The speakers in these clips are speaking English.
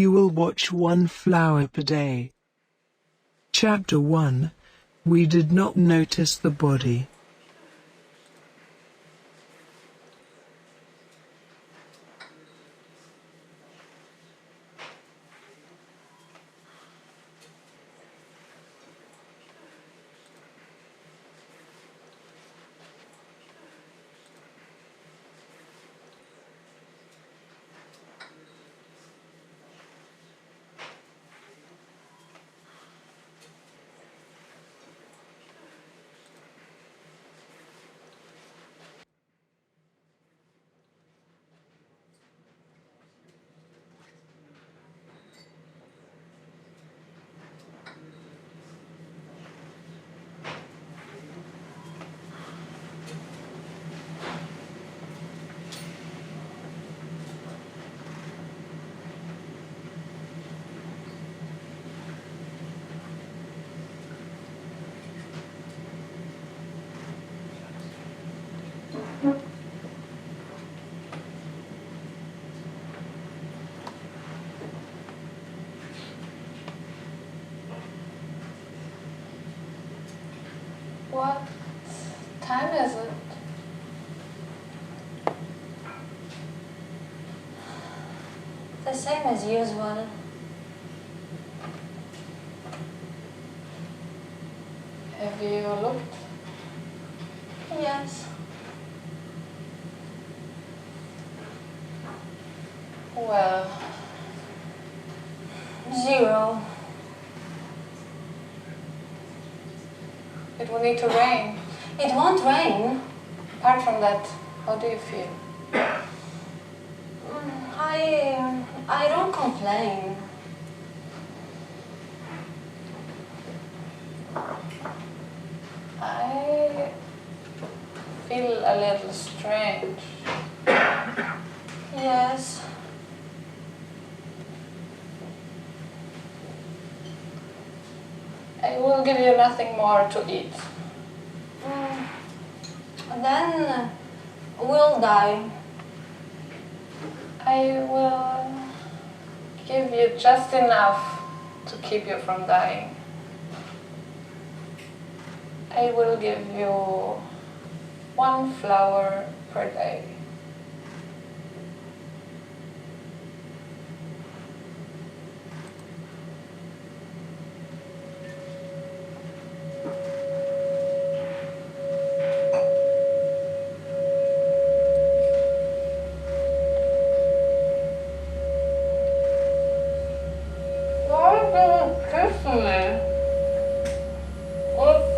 You will watch one flower per day. Chapter 1. We did not notice the body. What time is it? The same as usual. Have you looked? Yes. Well, 0. It will need to rain. It won't rain. Apart from that, how do you feel? I don't complain. I feel a little strange. Yes. I will give you nothing more to eat. Then we'll die. I will give you just enough to keep you from dying. I will give you 1 flower per day.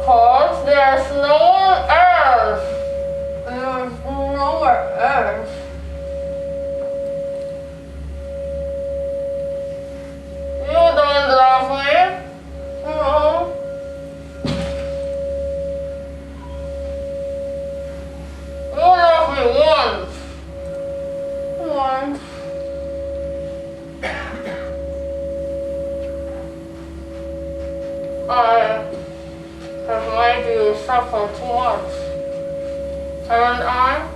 Because there's no one else. There's nowhere else. You don't love me? No. You love me once. Once. I have made you suffer too much, haven't I?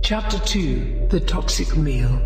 Chapter 2: The Toxic Meal.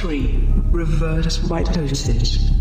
3. Reverse mitosis.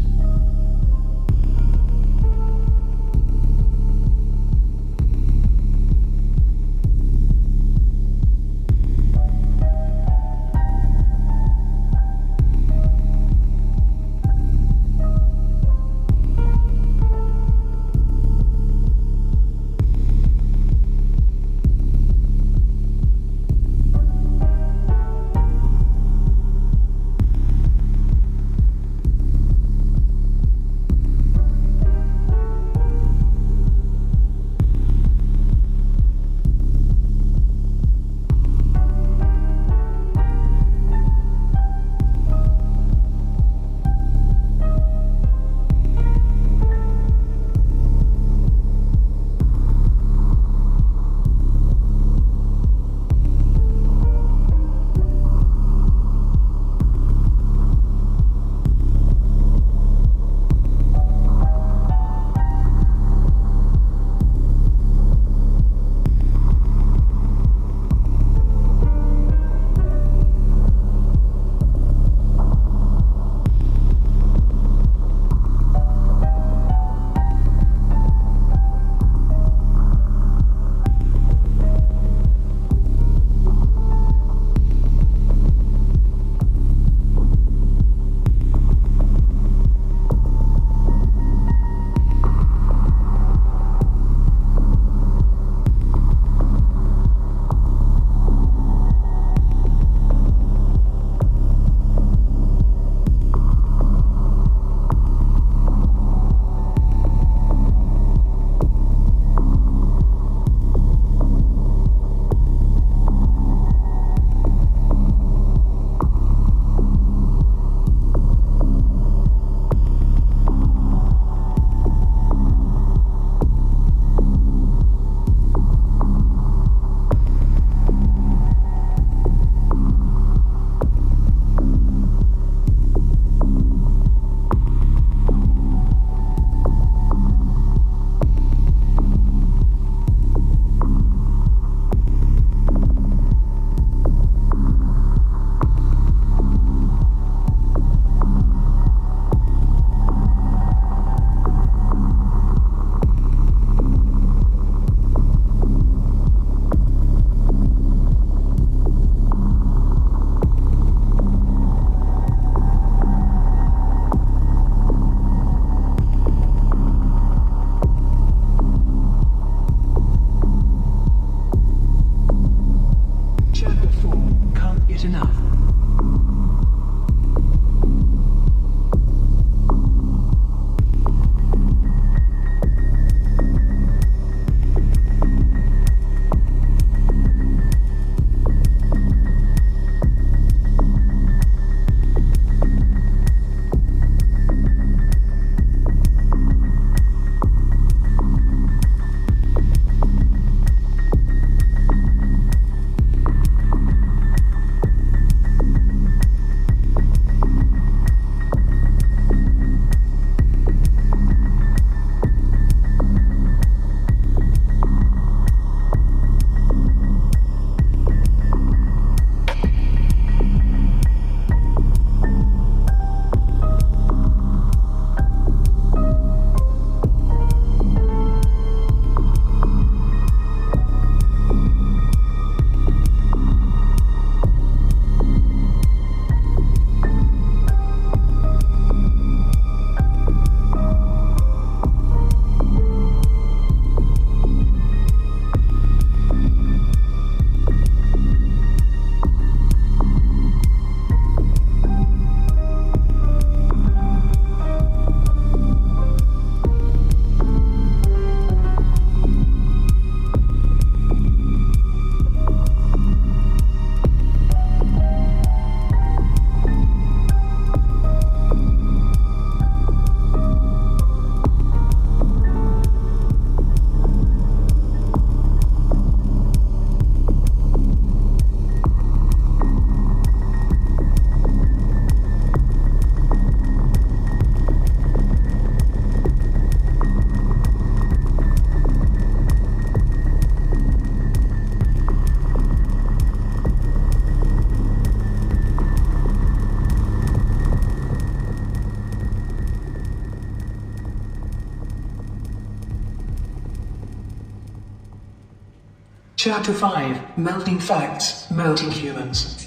Chapter 5, Melting Facts, Melting Humans.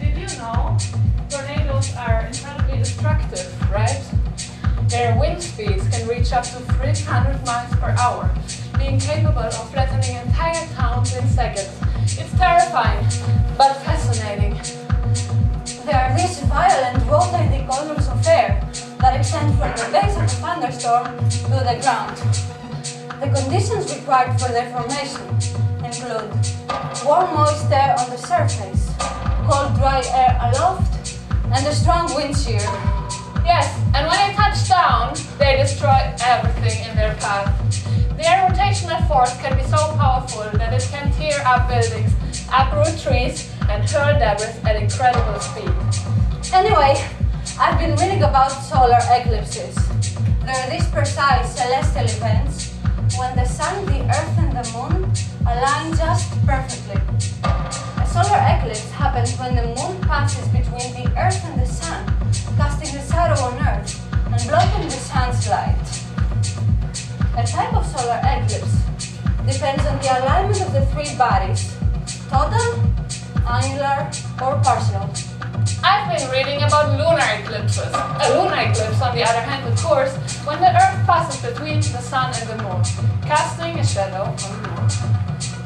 Did you know tornadoes are incredibly destructive, right? Their wind speeds can reach up to 300 miles per hour, being capable of flattening entire towns in seconds. It's terrifying, but fascinating. There are these violent rotating columns of air that extend from the base of the thunderstorm to the ground. The conditions required for their formation include warm moist air on the surface, cold dry air aloft, and a strong wind shear. Yes, and when they touch down, they destroy everything in their path. Their rotational force can be so powerful that it can tear up buildings, uproot trees, and hurl debris at incredible speed. Anyway, I've been reading about solar eclipses. There are these precise celestial events when the sun, the earth, and the moon align just perfectly. A solar eclipse happens when the moon passes between the earth and the sun, casting a shadow on earth and blocking the sun's light. A type of solar eclipse depends on the alignment of the three bodies: total, annular, or partial. I've been reading about lunar eclipses. A lunar eclipse, on the other hand, occurs when the Earth passes between the Sun and the Moon, casting a shadow on the Moon.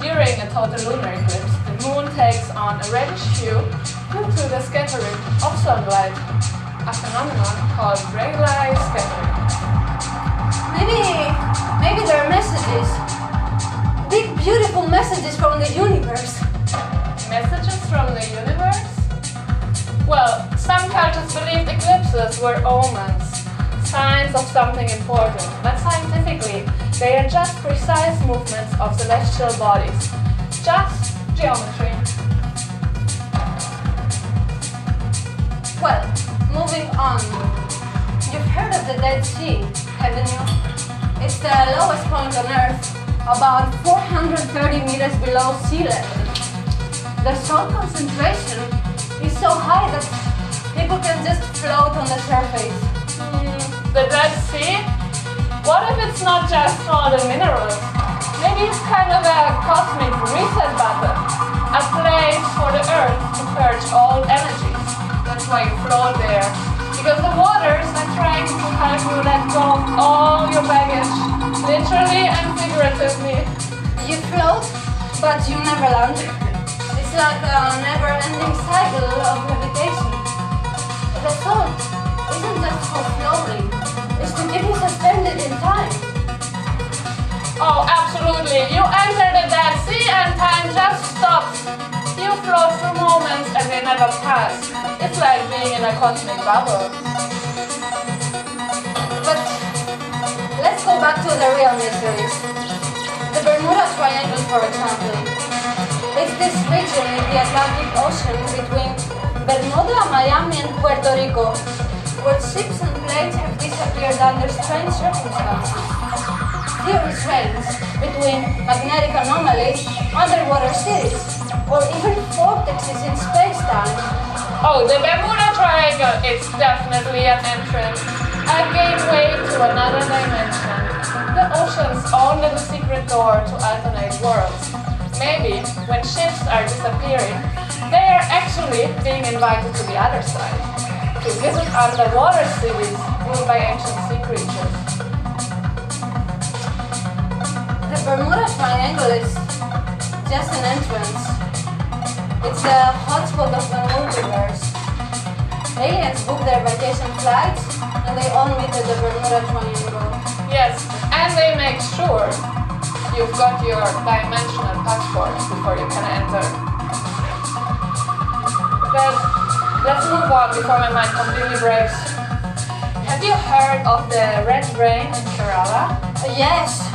During a total lunar eclipse, the Moon takes on a reddish hue due to the scattering of sunlight, a phenomenon called ray scattering. Maybe there are messages. Big, beautiful messages from the universe. Messages from the universe? Well, some cultures believed eclipses were omens, signs of something important, but scientifically, they are just precise movements of celestial bodies. Just geometry. Well, moving on. You've heard of the Dead Sea, haven't you? It's the lowest point on Earth, about 430 meters below sea level. The salt concentration is so high that people can just float on the surface. The Dead Sea? What if it's not just all the minerals? Maybe it's kind of a cosmic reset button, a place for the Earth to purge all energies. That's why you float there, because the waters are trying to help you let go of all your baggage, literally and figuratively. You float, but you never land. It's like a never-ending cycle of levitation. The salt isn't just for floating, it's to keep you suspended in time. Oh, absolutely. You enter the Dead Sea and time just stops. You float through moments and they never pass. It's like being in a cosmic bubble. But let's go back to the real mysteries. The Bermuda Triangle, for example. It's this region in the Atlantic Ocean between Bermuda, Miami, and Puerto Rico, where ships and planes have disappeared under strange circumstances. Theories range between magnetic anomalies, underwater cities, or even vortexes in space-time. Oh, the Bermuda Triangle is definitely an entrance, a gateway to another dimension, the ocean's own little secret door to alternate worlds. Maybe, when ships are disappearing, they are actually being invited to the other side, to visit underwater cities ruled by ancient sea creatures. The Bermuda Triangle is just an entrance. It's the hotspot of the multiverse. Aliens book their vacation flights and they all meet at the Bermuda Triangle. Yes, and they make sure you've got your dimensional passport before you can enter. But let's move on before my mind completely breaks. Have you heard of the red rain in Kerala? Yes.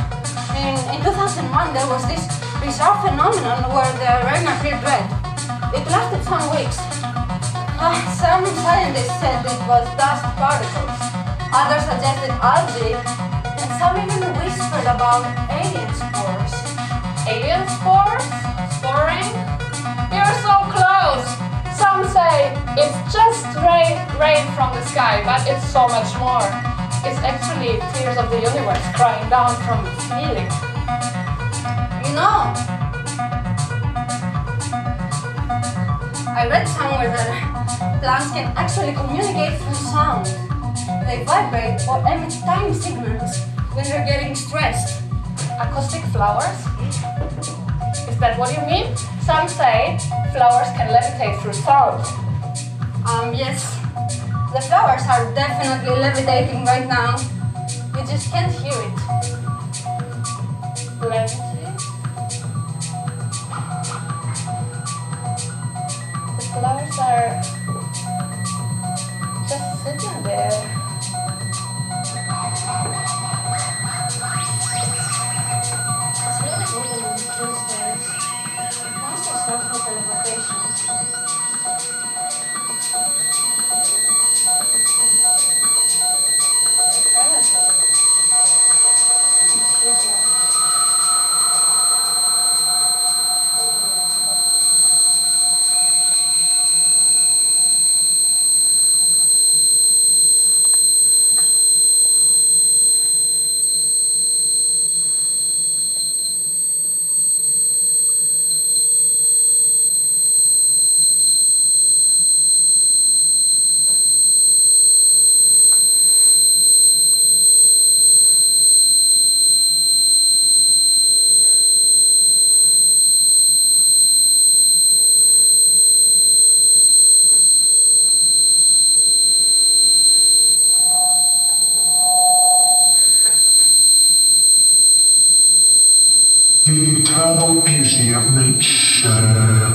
In 2001 there was this bizarre phenomenon where the rain appeared red. It lasted some weeks. Some scientists said it was dust particles. Others suggested algae. And some even whispered about alien spores. Alien spores? Sporing? You're so close! Some say it's just rain from the sky, but it's so much more. It's actually tears of the universe crying down from its healing. You know, I read somewhere that plants can actually communicate through sound. They vibrate or emit tiny signals when they're getting stressed. Acoustic flowers? Is that what you mean? Some say flowers can levitate through sound. Yes. The flowers are definitely levitating right now. You just can't hear it. Levitate? The flowers are just sitting there. It's really moving these days. It must have started for teleportation. The eternal beauty of nature.